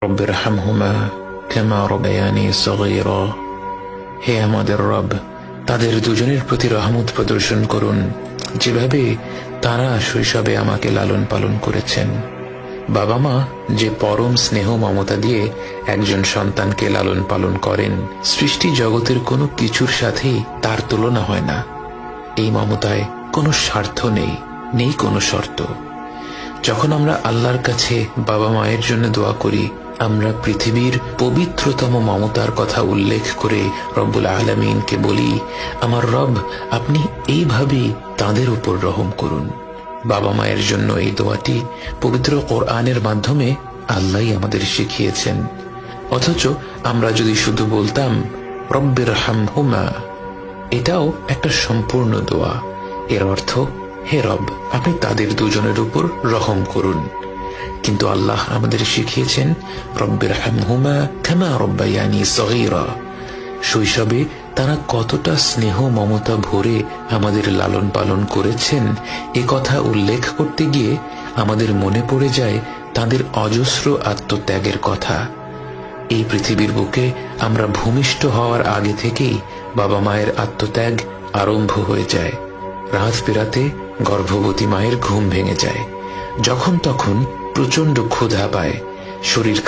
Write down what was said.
রব্বিরহামহুমা কামা রাব্বায়ানি সগীরা। হে আমাদের রব, তাদের দুজনের প্রতি রহমত প্রদর্শন করুন যেভাবে তারা শৈশবে আমাকে লালন পালন করেছেন। বাবা মা যে পরম স্নেহ মমতা দিয়ে একজন সন্তানকে লালন পালন করেন, সৃষ্টি জগতের কোনো কিছুর সাথেই তার তুলনা হয় না। এই মমতায় কোনো স্বার্থ নেই, নেই কোনো শর্ত। যখন আমরা আল্লাহর কাছে বাবা মায়ের জন্য দোয়া করি, আমরা পৃথিবীর পবিত্রতম মমতার কথা উল্লেখ করে রব্বুল আলামিনকে বলি, আমার রব, আপনি এইভাবেই তাদের উপর রহম করুন। বাবা মায়ের জন্য এই দোয়াটি পবিত্র কোরআনের মাধ্যমে আল্লাহই আমাদের শিখিয়েছেন। অথচ আমরা যদি শুধু বলতাম রব্বিরহামহুমা, এটাও একটা সম্পূর্ণ দোয়া। এর অর্থ, হে রব, আপনি তাদের দুজনের উপর রহম করুন। কিন্তু আল্লাহ আমাদের শিখিয়েছেন রব্বিরহামহুমা কামা রাব্বায়ানি সগীরা। শৈশবে তারা কতটা স্নেহ মমতা ভরে আমাদের লালন পালন করেছেন, এ কথা উল্লেখ করতে গিয়ে আমাদের মনে পড়ে যায় তাদের অজস্র আত্মত্যাগের কথা। এই পৃথিবীর বুকে আমরা ভূমিষ্ঠ হওয়ার আগে থেকেই বাবা মায়ের আত্মত্যাগ আরম্ভ হয়ে যায়। রাত পেরাতে গর্ভবতী মায়ের ঘুম ভেঙে যায়, যখন তখন প্রচন্ড ক্ষুধা পায়, শরীর